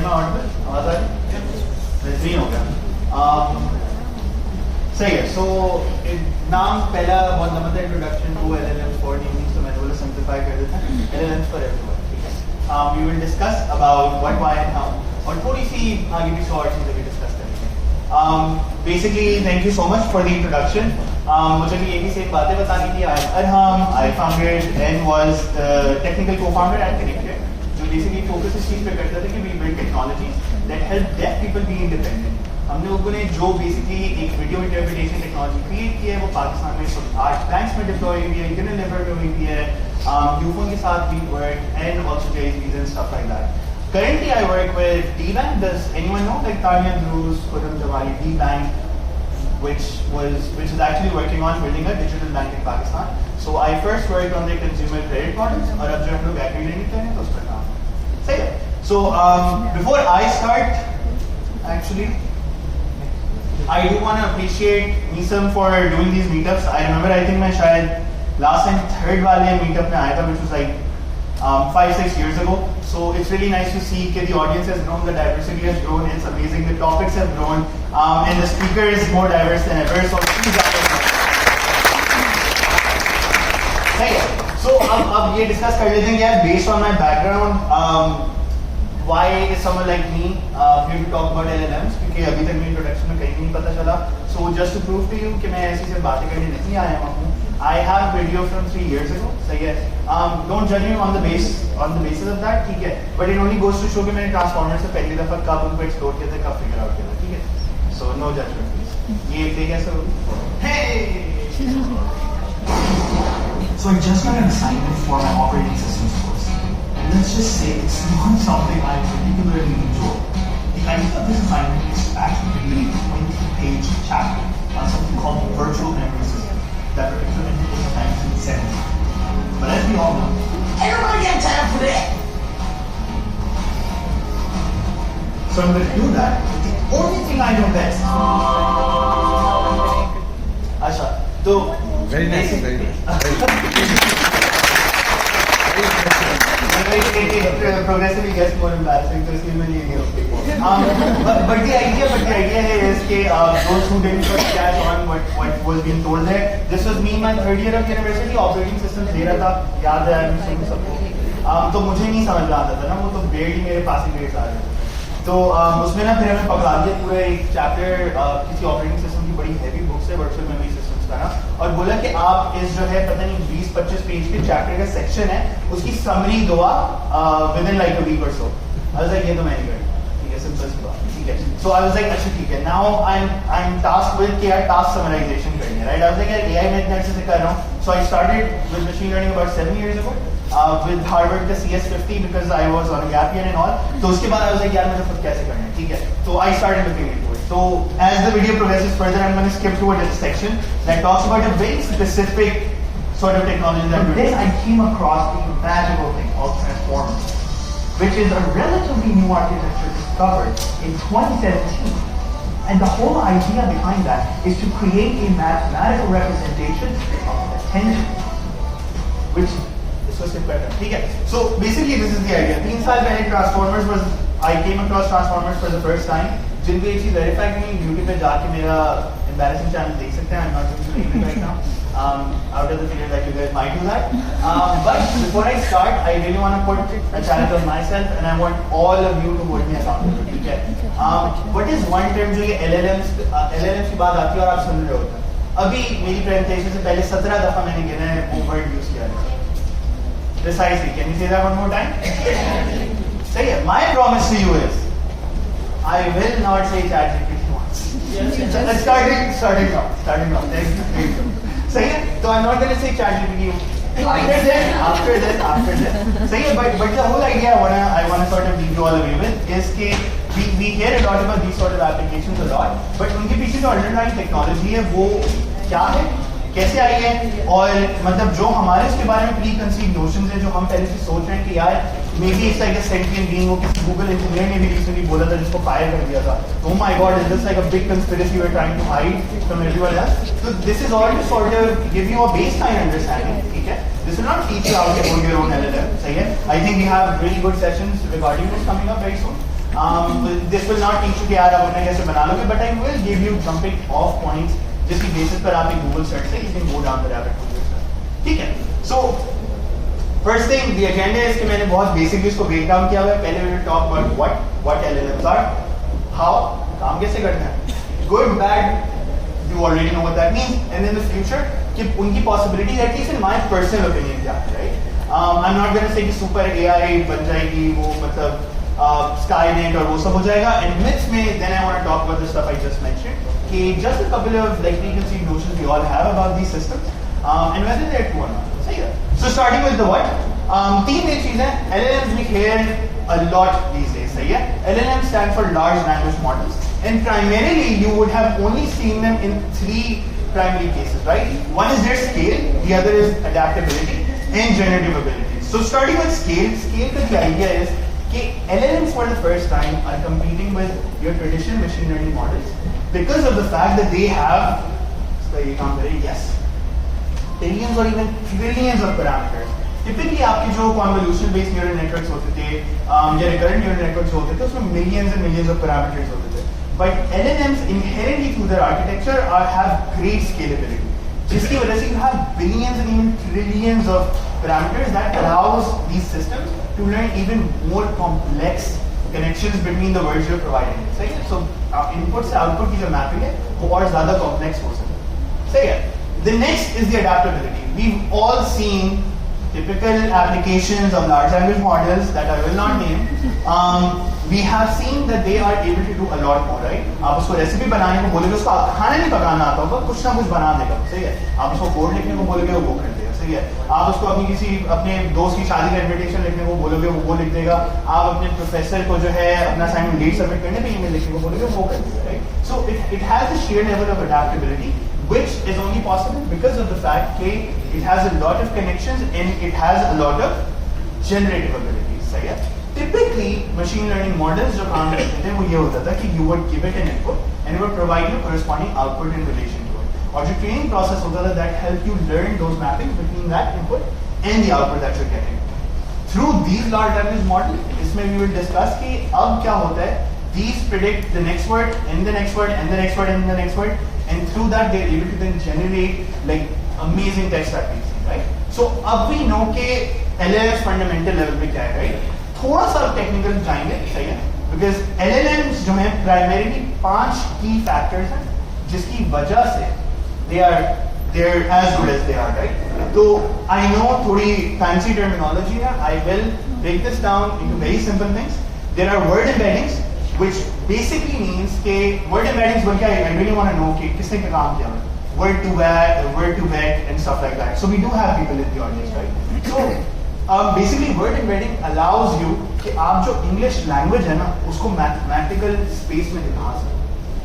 am I audible? आवाज आ रही? बेहतरीन हो गया. सही है. So नाम पहला बहुत लंबा था, introduction to LLMs for naming, so मैंने बोला simplify कर देता है. LLMs for everyone. ठीक है. We will discuss about what, why and how. और थोड़ी सी आगे भी और चीजें भी डिस्कस करेंगे. Basically, thank you so much for the introduction. मुझे भी यही सेम बातें बतानी थी. Arhum, I founded and was the technical co-founder at Connected. जो basically focus इस चीज पे करता था कि we build technologies that help deaf people be independent. हमने लोगों ने जो बेसिकली एक वीडियो इंटरप्रिटेशन टेक्नोलॉजी क्रिएट की है वो पाकिस्तान में 8 बैंक्स में डिप्लॉय हुई है, यूनिलेवर में हुई है, यूफोन के साथ भी वर्क एंड आल्सो जेईज and stuff like that. Currently, I work with D-Bank. Does anyone know, like Tanya Druz, Khurram Jawali, D-Bank, which is actually working on building a digital bank in Pakistan. So I first worked on the consumer credit products, और अब जो हम लोग bakery लेने हैं तो उस पर काम. सही है. So before I start, actually, I do want to appreciate Meetup for doing these meetups. I remember, I think मैं शायद last and third वाले meetup में आया था, which was like 5-6 years ago. So it's really nice to see that the audience has grown, the diversity has grown, it's amazing, the topics have grown, and the speaker is more diverse than ever. So please so अब ये discuss कर लेते हैं कि based on my background, why is someone like me here to talk about LLMs? क्योंकि अभी तक मेरी introduction में कहीं नहीं पता चला. So just to prove to you कि मैं ऐसी से बातें करने नहीं आया हूँ. I have video from 3 years ago. सही है. Don't judge me on the basis of that. ठीक है. But it only goes to show कि मैंने ट्रांसफॉर्मर से पहली दफा कब उनको एक्सप्लोर किया था, कब फिगर आउट किया था. ठीक है. So no judgment please. ये एक कैसे होगी? Hey. So I just got an assignment for my operating systems course. And let's just say it's not something I particularly enjoy. The idea of this assignment is to actually read a 20-page chapter on something called the virtual memory system that were implemented in the 1970s. But as we all know, everybody got time for that. So I'm going to do that. The only thing I know best. Asha, so very nice, very nice. Progressively gets more embarrassing, so इसलिए मैं ये नहीं होती. But the idea is कि those who didn't catch on what was being told there. This was me in my third year of university. Operating systems दे रहा था, याद है मुझे सबको. तो मुझे नहीं समझ में आता था ना, वो तो barely मेरे passing grades आ रहे थे. तो उसमें ना फिर हमें पकड़ा दिया पूरा एक चैप्टर किसी ऑपरेटिंग सिस्टम की बड़ी हैवी बुक से, वर्चुअल मेमोरी सिस्टम्स का ना, और बोला कि आप इस जो है पता नहीं 20-25 पेज के चैप्टर का सेक्शन है उसकी समरी दो आप within like a week or so. I was like ये तो मैं नहीं करूंगा. ठीक है, सिंपल सी बात. ठीक है. सो आई वाज लाइक अच्छा ठीक है. Now I am task with कि यार टास्क समराइजेशन करनी है, राइट. आई वाज लाइक यार एआई मैं इतना से कर रहा हूं. So I started with machine learning about 7 years ago. With Harvard का CS50 because I was on a gap year and all. तो उसके बाद I was like यार मुझे खुद कैसे करना है. ठीक है. So I started looking into it. So as the video progresses further, I'm going to skip to a section that talks about a very specific sort of technology that today I came across a magical thing called transformers, which is a relatively new architecture discovered in 2017. And the whole idea behind that is to create a mathematical representation of attention, which ठीक है. So basically this is the idea. 3 साल पहले Transformers I came across Transformers for the first time. जिनको एक चीज verify करनी, YouTube पे जाके मेरा embarrassing channel देख सकते हैं. I'm not going to name it right now. Out of the fear that you guys might do that. But before I start, I really want to put a challenge on myself, and I want all of you to hold me accountable. ठीक है. What is one term जो ये LLMs की बात आती है और आप सुन रहे होते हैं. अभी मेरी presentation से पहले 17 दफा मैंने गिना है वो word use किया है. Precisely. Can you say that one more time? Say it. My promise to you is, I will not say ChatGPT once. Starting now. Say it. So I'm not going to say ChatGPT. After this. Say it. But the whole idea I want to sort of leave you all away with is that we hear a lot about these sort of applications a lot, but उनके पीछे जो underlying technology है वो क्या है, कैसे आई है, और मतलब जो हमारे उसके बारे में प्री कंसीव नोशंस हैं जो हम पहले से सोच रहे हैं कि यार may be it's like a sentient being. वो किसी गूगल इंजीनियर ने भी रिसेंटली बोला था जिसको फायर कर दिया था. Oh my God, is this like a big conspiracy we're trying to hide from everyone else? So this is all to sort of give you a baseline understanding. ठीक है. This will not teach you how to build your own LLM. सही है. I think we have really good sessions regarding this coming up very soon. This will not teach you कि यार अब उन्हें कैसे बना लोगे, but I will give you jumping off points जिसकी basis पर आप एक Google search से you can go down the rabbit hole yourself. ठीक है? So first thing, the agenda is कि मैंने बहुत basically इसको break down किया हुआ है. पहले we will talk about what LLMs are, how काम कैसे करते हैं, good, bad, you already know what that means, and in the future कि उनकी possibilities, at least in my personal opinion क्या है, right? I'm not going to say कि super AI बन जाएगी वो मतलब Skynet और वो सब हो जाएगा, and myths में then I want to talk about the stuff I just mentioned कि just a couple of like preconceived notions we all have about these systems and whether they're true or not. सही है? So starting with the what? तीन main चीजें LLMs we hear a lot these days. सही है? LLMs stand for large language models, and primarily you would have only seen them in three primary cases, right? One is their scale, the other is adaptability and generative ability. So starting with scale का the idea is कि LLMs for the first time are competing with your traditional machine learning models because of the fact that they have, yes, billions or even trillions of parameters. Typically आपके जो convolution based neural networks होते थे या recurrent neural networks होते थे उसमें millions and millions of parameters होते थे. But LLMs inherently through their architecture have great scalability. जिसकी वजह से you have billions and even trillions of parameters that allows these systems to learn even more complex connections between the words you're providing. सही है? So input से output की जो mapping है वो और ज़्यादा complex हो सकता है. सही है? The next is the adaptability. We've all seen typical applications of large language models that I will not name. We have seen that they are able to do a lot more, right? आप उसको recipe बनाने को बोलोगे, उसको खाना नहीं पकाना आता होगा, कुछ ना कुछ बना देगा, सही है? आप उसको कोड लिखने को बोलोगे, वो कर देगा, सही है? आप उसको अपने दोस्त की शादी का इन्विटेशन लिखने को बोलोगे, वो लिख देगा. आप अपने प्रोफेसर को जो है अपना असाइनमेंट डेट सबमिट करने पे ईमेल लिखने को बोलोगे, वो कर देगा, right? So it has a sheer level of adaptability, which is only possible because of the fact that it has a lot of connections and it has a lot of generative abilities, सही है? Typically, machine learning models जो काम करते थे वो ये होता था कि you would give it an input and it would provide you corresponding output in relation to it. और जो training process होता था that help you learn those mappings between that input and the output that you're getting. Through these large language models, इसमें we will discuss कि अब क्या होता है. These predict the next word and the next word and the next word and the next word, and through that they're able to then generate like amazing text accuracy, right? So अब we know कि LLMs fundamental level पे क्या है, right? थोड़ा सा technical जाएंगे, सही है? Because LLMs जो हैं primarily 5 key factors हैं जिसकी वजह से they're as good as they are, right? तो I know थोड़ी fancy terminology है. I will break this down into very simple things. There are word embeddings, which basically means कि word embeddings बोल के I really want to know कि किसने क्या काम किया है. Word to vec and stuff like that. So we do have people in the audience, right? So basically word embedding allows you कि आप जो English language है ना उसको mathematical space में दिखा सकते,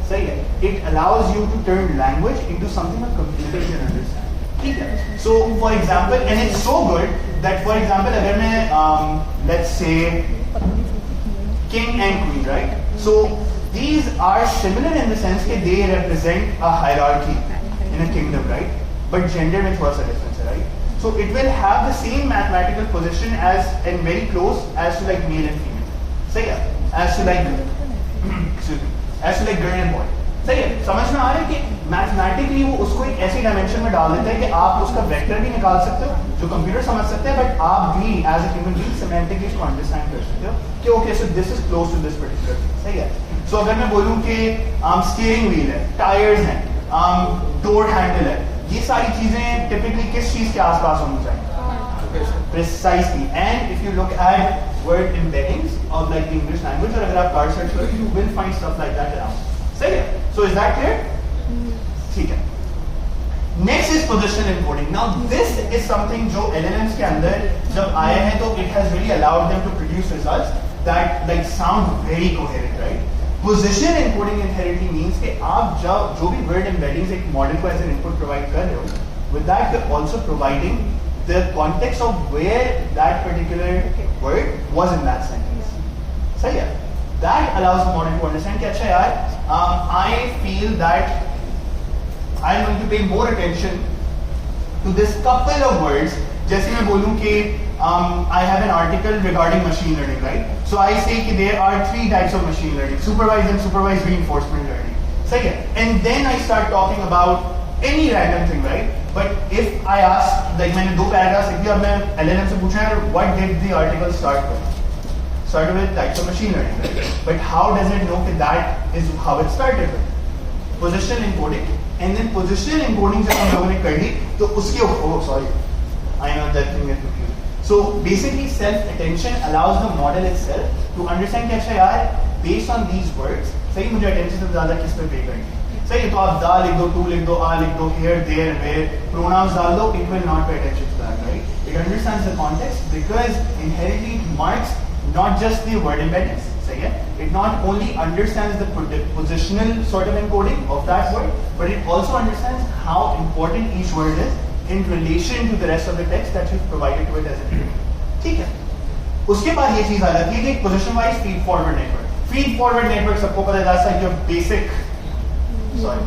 सही है? It allows you to turn language into something a computer can understand. ठीक है? So for example, and it's so good that for example अगर मैं let's say king and queen, right? So these are similar in the sense that they represent a hierarchy in a kingdom, right? But gender में थोड़ा सा difference है, right? So it will have the same mathematical position as and very close as to like male and female. सही है? As to like girl and boy. सही है? समझ में आ रहा है कि mathematically वो उसको एक ऐसी dimension में डाल देता है कि आप उसका vector भी निकाल सकते हो जो कंप्यूटर समझ सकते हैं, but आप भी as a human being semantically इसको understand कर सकते हो कि okay, so this is close to this particular thing. सही है? So अगर मैं बोलूँ कि steering wheel है, tires हैं, door handle है, ये सारी चीजें typically किस चीज के आसपास होनी चाहिए? Precisely. And if you look at word embeddings of like the English language, और अगर आप car search करोगे, you will find stuff like that around. सही है? So is that clear? ठीक है. Next is position encoding. Now this is something जो LLMs के अंदर जब आया है तो it has really allowed them to produce results that like sound very coherent, right? Position encoding inherently means कि आप जो भी word embeddings एक model को as an input provide कर रहे हो, with that you're also providing the context of where that particular word was in that sentence. सही है? That allows the model to understand कि अच्छा यार, I feel that I'm going to pay more attention to this couple of words. जैसे मैं बोलूँ कि I have an article regarding machine learning, right? So I say that there are 3 types of machine learning: supervised and supervised reinforcement learning. Second, and then I start talking about any random thing, right? But if I ask, like मैंने 2 paragraphs लिख दिया, अब मैं LLM से पूछना है, what did the article start with? Started with types of machine learning, right? But how does it know that is how it started with? Positional encoding, and then positional encoding जब हम लोगों ने कर ली, तो उसके oh sorry, I know that thing get confused. So basically, self-attention allows the model itself to understand कि अच्छा यार, based on these words, सही मुझे attention से ज़्यादा किस पे pay करनी है. सही है, तो आप दा लिख दो, टू लिख दो, आ लिख दो, here, there, where, pronouns डाल दो, it will not pay attention to that, right? It understands the context because inherently it marks not just the word embeddings. सही है, it not only understands the positional sort of encoding of that word, but it also understands how important each word is in relation to the rest of the text that you've provided to it as an input. ठीक है, उसके बाद ये चीज आ जाती है कि position wise feed forward network. Feed forward network सबको पता है, that's like your basic. Sorry,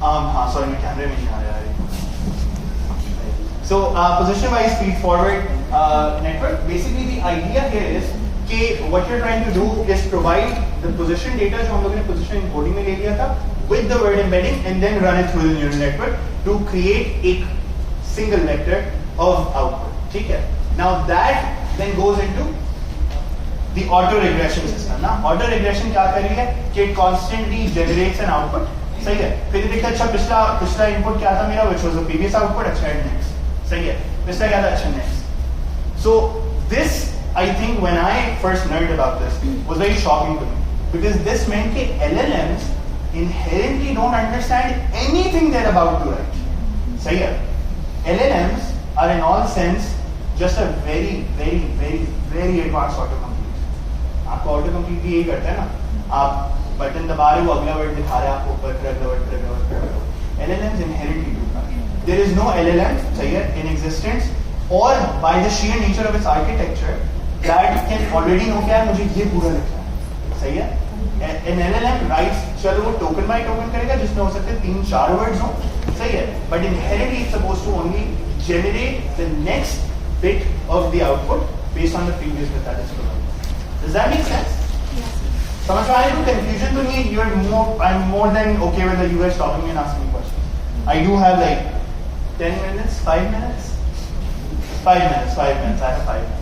हाँ sorry मैं कैमरे में नहीं आ रहा है. So position wise feed forward network. Basically the idea here is कि what you're trying to do is provide the position data जो हम लोगों ने position encoding में ले लिया था with the word embedding and then run it through the neural network to create a single vector of output. ठीक है. Now that then goes into the auto regression system. ना auto regression क्या कर रही है कि it constantly generates an output. सही है. फिर देखता अच्छा पिछला input क्या था मेरा, which was the previous output. अच्छा next. सही है. पिछला क्या था, अच्छा next. So this, I think when I first learned about this was very shocking to me because this meant that LLMs inherently don't understand anything they're about to write. सही है. LLMs are in all sense just a very, very, very, very advanced autocomplete. आपको autocomplete भी यही करता है ना, आप button दबा रहे हो, अगला वर्ड दिखा रहा है आपको ऊपर, फिर अगला वर्ड, फिर अगला वर्ड, फिर अगला word. LLMs inherently do that. There is no LLM, सही है, in existence or by the sheer nature of its architecture that can already know क्या है, मुझे ये पूरा लिखना है. सही है. An LLM writes, चलो वो token by token करेगा जिसमें हो सकते हैं 3-4 words हो, सही है, but inherently it's supposed to only generate the next bit of the output based on the previous bit that is provided. Does that make sense? Yes. समझ में आया? Confusion to me, I'm more than okay with you guys stopping me and asking me questions. I do have like 10 minutes, 5 minutes? 5 minutes, I have 5 minutes.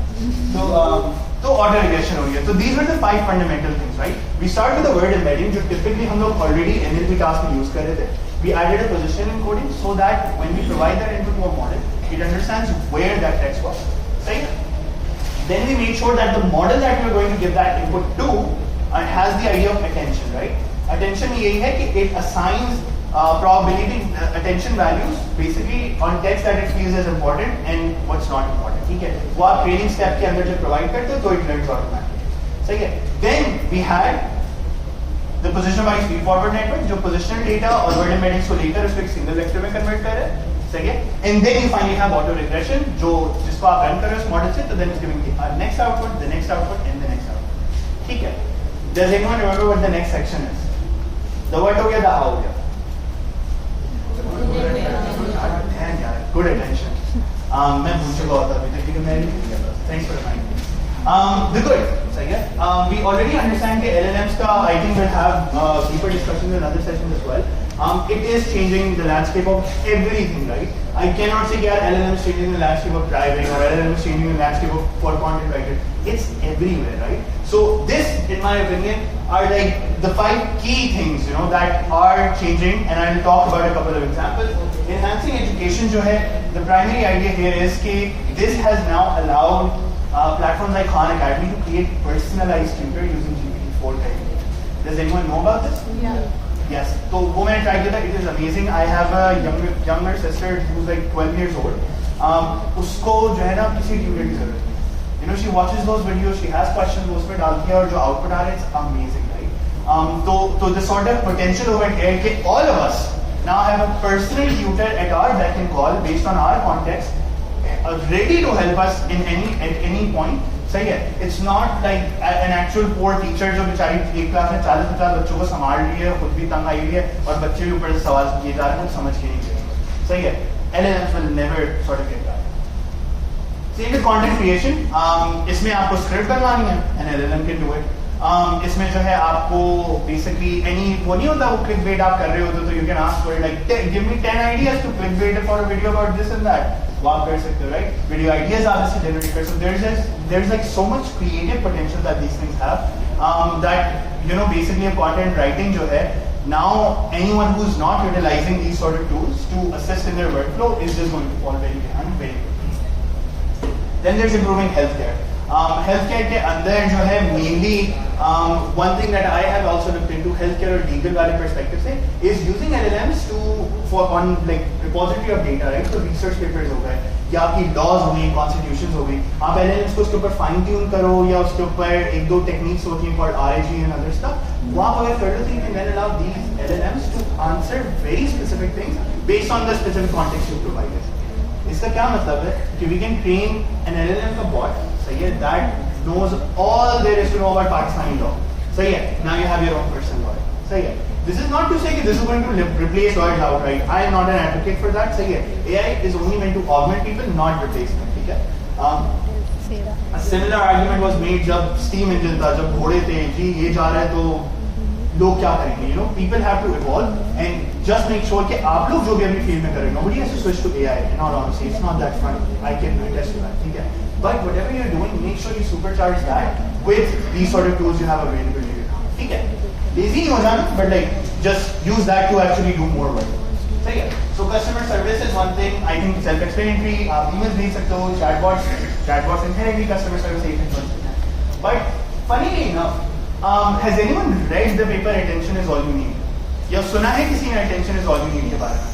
So auto regression हो गया. So these were the 5 fundamental things, right? We start with the word embedding, जो typically हम लोग already NLP task में use कर रहे थे. We added a position encoding so that when we provide that input to a model, it understands where that text was. Right? Then we make sure that the model that we are going to give that input to has the idea of attention, right? Attention यही है कि it assigns probability attention values basically on text that it feels is important and what's not important. ठीक है? वो आप training step के अंदर जब provide करते हो तो it learns automatically. सही है? Then we had the position wise feed forward network जो positional data और word embeddings को लेकर उसको एक single vector में convert कर रहा है. सही है? And then you finally have auto regression जो जिसको आप run कर रहे हो उस model से, तो then it's giving the next output, the next output and the next output. ठीक है? Does anyone remember what the next section is? The what हो गया, the how हो गया. Good attention. मैं भूल चुका होता अभी तक, लेकिन मैं नहीं भूल गया. Thanks for reminding me. The good, सही है. We already understand that LLMs का I think we'll have deeper discussions in other sessions as well. It is changing the landscape of everything, right? I cannot say that LLMs changing the landscape of driving or LLMs changing the landscape of for content writers. It's everywhere, right? So this, in my opinion, are like the 5 key things, you know, that are changing, and I'll talk about a couple of examples. Enhancing education, जो है, the primary idea here is that this has now allowed platforms like Khan Academy to create personalized tutor using GPT-4 technique. Does anyone know about this? Yeah. Yes. So वो मैंने try किया था. It is amazing. I have a younger sister who's like 12 years old. उसको जो है ना किसी tutor की जरूरत नहीं. You know, she watches those videos, she has questions, वो उसमें डालती है और जो output आ रहा है, it's amazing, right? So the sort of potential over here कि all of us now have a personal tutor at our beck and call based on our context, ready to help us at any point. सही है. It's not like an actual poor teacher जो बेचारी एक class में 40-50 बच्चों को संभाल रही है, खुद भी तंग आई हुई है और बच्चे भी ऊपर से सवाल किए जा रहे हैं, समझ के नहीं चाहिए. सही है. LLMs will never sort of get that. Same with content creation. इसमें आपको script बनवानी है, an LLM can do it. इसमें जो है आपको basically any वो नहीं होता वो clickbait आप कर रहे होते तो you can ask for it like give me 10 ideas to clickbait for a video about this and that. वो आप कर सकते हो, right? Video ideas आप इससे generate कर सकते हो. So there's like so much creative potential that these things have that you know basically a content writing जो है now anyone who's not utilizing these sort of tools to assist in their workflow is just going to fall very behind very quickly. Then there's improving healthcare. Healthcare के अंदर जो है mainly one thing that I have also looked into healthcare और legal वाले perspective से is using LLMs for on like repository of data, right? So research papers हो गए या आपकी laws हो गई, constitutions हो गई, आप LLMs को उसके ऊपर fine tune करो या उसके ऊपर एक दो techniques होती हैं called RAG and other stuff, वो आप अगर कर लो तो you can then allow these LLMs to answer very specific things based on the specific context you provided. इसका क्या मतलब है कि we can train an LLM का bot, सही है, that knows all there is to know about Pakistani law, सही है, now you have your own personal lawyer, सही है. This is not to say that this is going to replace lawyers outright. I am not an advocate for that, सही है. AI is only meant to augment people, not replace them, ठीक है. A similar argument was made जब steam engine था, जब घोड़े थे, जी ये जा रहा है तो लोग क्या करेंगे, you know, people have to evolve and just make sure कि आप लोग जो भी अपनी फील्ड में करें, nobody has to switch to AI. In all honesty, it's not that fun. I can attest to that, ठीक है. But whatever you're doing, make sure you supercharge that with these sort of tools you have available to you, ठीक है. Lazy नहीं हो जाना, but like just use that to actually do more work. सही है. So customer service is one thing. I think self-explanatory. आप emails भेज सकते हो, chatbots inherently customer service agents बन सकते हैं. But funnily enough, has anyone read the paper Attention is All You Need? या सुना है किसी ने Attention is All You Need के बारे में?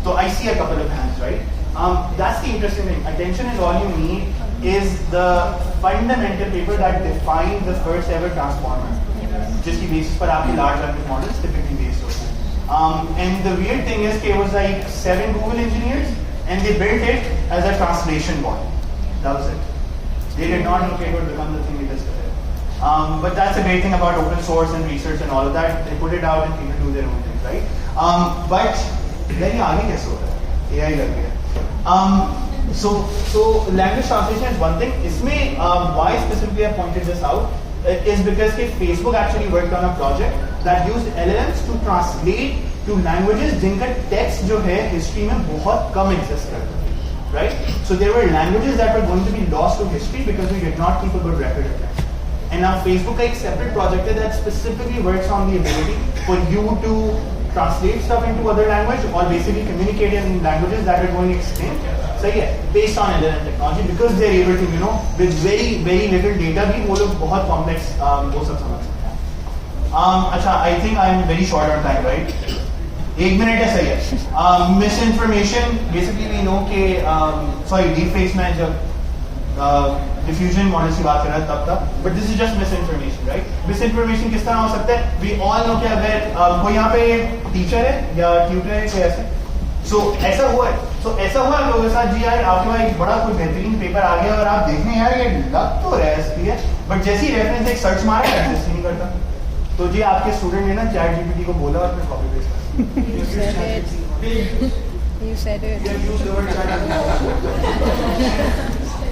So I see a couple of hands, right? That's the interesting thing. Attention is All You Need is the fundamental paper that defined the first ever transformer, जिसकी basis पर आपके large language models typically based होते हैं. And the weird thing is कि it was like 7 Google engineers and they built it as a translation bot. That was it. They did not know it would become the thing it is today. But that's a great thing about open source and research and all of that. They put it out and people do their own things, right? But then ये आगे कैसे हो रहा है? AI लग गया. So language translation is one thing. इसमें why specifically I pointed this out is because Facebook actually worked on a project that used LLMs to translate to languages जिनका text जो है history में बहुत कम exist करता है, right? So there were languages that were going to be lost to history because we did not keep a good record of them. And now Facebook का एक separate project है that specifically works on the ability for you to translate stuff into other language or basically communicate in languages that are going extinct. सही है, based on LLM technology because they are able to, you know, with very very little data भी वो लोग बहुत complex वो सब समझ सकते हैं. अच्छा, I think I am very short on time, right? 1 minute है, सही है. Misinformation, basically we know कि sorry, deepfakes में जब diffusion models की बात कर रहा है तब तक, but this is just misinformation, right? Misinformation किस तरह हो सकता है? We all know कि अगर कोई यहाँ पे टीचर है या ट्यूटर है कोई ऐसे, so ऐसा हुआ है, so ऐसा हुआ है लोगों के साथ जी यार आपके पास एक बड़ा कोई बेहतरीन पेपर आ गया और आप देखने यार ये लग तो रेसिपी है, but जैसी रेफरेंस एक सर्च मारा है एग्जिस्ट नहीं करता, तो जी आपके स्टूडेंट ने ना चैट जीपीटी को बोला और फिर कॉपी पेस्ट कर You said it. You have used the word chat.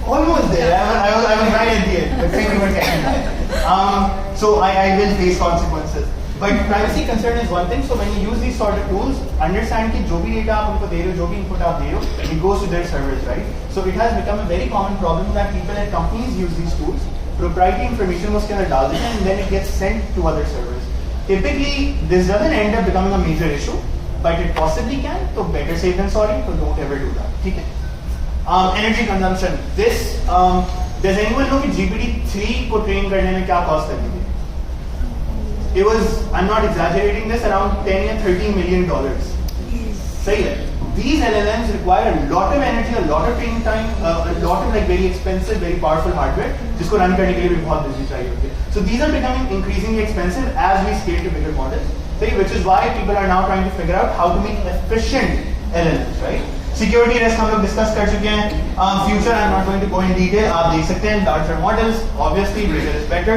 Almost there. I was right at the end. But thank you for catching that. So I will face consequences. But privacy concern is one thing. So when you use these sort of tools, understand कि जो भी data आप उनको दे रहे हो, जो भी input आप दे रहे हो, it goes to their servers, right? So it has become a very common problem that people at companies use these tools. Proprietary information वो उसके अंदर डाल देते हैं and then it gets sent to other servers. Typically, this doesn't end up becoming a major issue, but it possibly can. So better safe than sorry. So don't ever do that. ठीक है? Energy consumption. This does anyone know कि GPT-3 को train करने में क्या cost लगी थी? It was, I'm not exaggerating this, around 10 or 13 million dollars. सही है. These LLMs require a lot of energy, a lot of training time, a lot of like very expensive, very powerful hardware, जिसको run करने के लिए भी बहुत बिजली चाहिए होती है. So these are becoming increasingly expensive as we scale to bigger models. सही, which is why people are now trying to figure out how to make efficient LLMs, right? Security risk हम लोग डिस्कस कर चुके हैं. Future I'm not going to go in detail. आप देख सकते हैं larger models. Obviously bigger is better.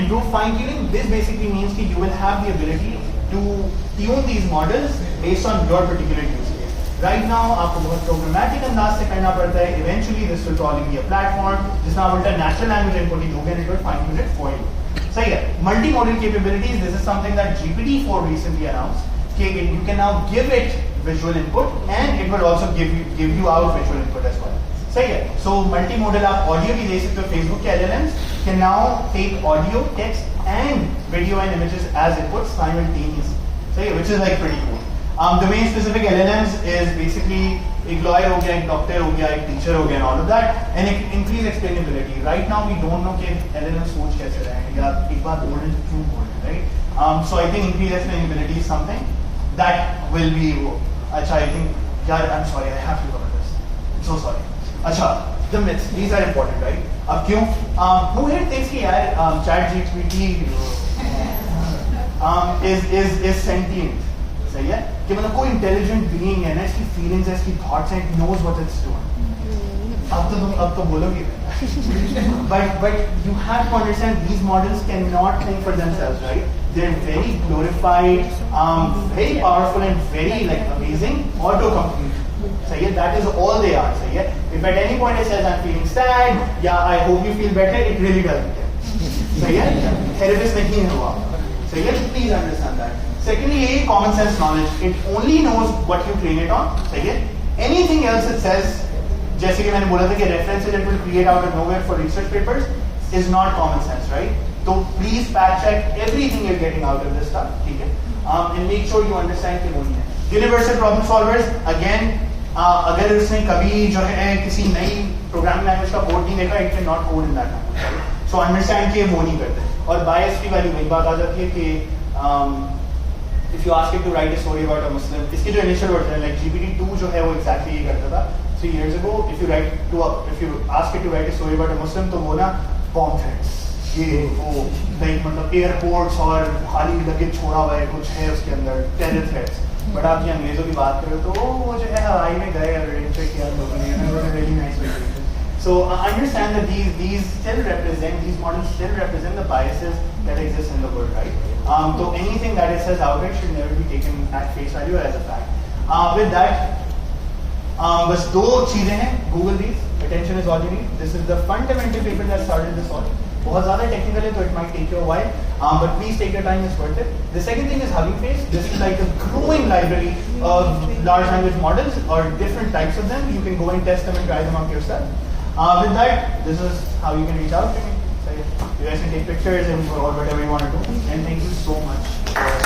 Improve fine tuning. This basically means that you will have the ability to tune these models based on your particular use case. Right now आपको बहुत programmatic अंदाज से करना पड़ता है. Eventually this will probably be a platform जिसमें आप उल्टा natural language input ही दोगे and it will fine tune it for you. सही है. Multimodal capabilities. This is something that GPT-4 recently announced. कि you can now give it visual input and it will also give you out visual input as well. सही है. So multimodal आप audio भी दे सकते हो. Facebook के LLMs can now take audio, text and video and images as inputs simultaneously. सही है, which is like pretty cool. Domain specific LLMs is basically एक lawyer हो गया, एक doctor हो गया, एक teacher हो गया and all of that, and increase explainability. Right now we don't know कि LLM सोच कैसे रहे हैं या एक बार बोल रहे क्यों बोल रहे हैं, right? So I think increase explainability is something that will be. अच्छा, I think यार I'm sorry, I have to cover this. I'm so sorry. अच्छा, the myths, these are important, right? अब क्यों? Who here thinks कि यार ChatGPT is sentient? सही है कि मतलब कोई इंटेलिजेंट बीइंग है ना, इसकी फीलिंग्स है, इसकी थॉट्स हैं, it knows what it's doing. अब तो बोलोगे but you have to understand these models cannot think for themselves, right? They're very glorified, very powerful and very like amazing autocomplete. सही है, that is all they are. सही है. If at any point it says I'm feeling sad, yeah, I hope you feel better, it really doesn't care. सही है, therapist नहीं है वो आपका. सही है, please understand that. Secondly, ये common sense knowledge. It only knows what you train it on. सही है. Anything else it says, जैसे कि मैंने बोला था कि references it will create out of nowhere for research papers is not common sense, right? So please fact check everything you're getting out of this stuff. ठीक है. And make sure you understand कि वो नहीं है. Universal problem solvers. Again, अगर उसने कभी जो है किसी नई प्रोग्रामिंग लैंग्वेज का कोड नहीं देखा, it cannot code in that language, right? So understand कि वो नहीं करते. और bias की वाली वही बात आ जाती है कि if you ask it to write a story about a Muslim, इसकी जो initial version है, like GPT-2 जो है वो exactly ये करता था 3 years ago. If you ask it to write a story about a Muslim, तो वो ना bomb threats, ये वो like मतलब airports और खाली लगे छोड़ा हुआ है कुछ है उसके अंदर terror threats. But आप ये अंग्रेजों की बात करो तो वो जो है हवाई में गए और रेंचर किया लोगों ने, and it was a really nice vacation. So understand that these models still represent the biases that exist in the world, right? So anything that it says outright should never be taken at face value or as a fact. With that, बस दो चीजें हैं. Google these. Attention is all you need. This is the fundamental paper that started this all. बहुत ज़्यादा technical है, so it might take you a while. But please take your time. It's worth it. The second thing is Hugging Face. This is like a growing library of large language models or different types of them. You can go and test them and try them out yourself. With that, this is how you can reach out to me. So you guys can take pictures and or whatever you want to do. And thank you so much.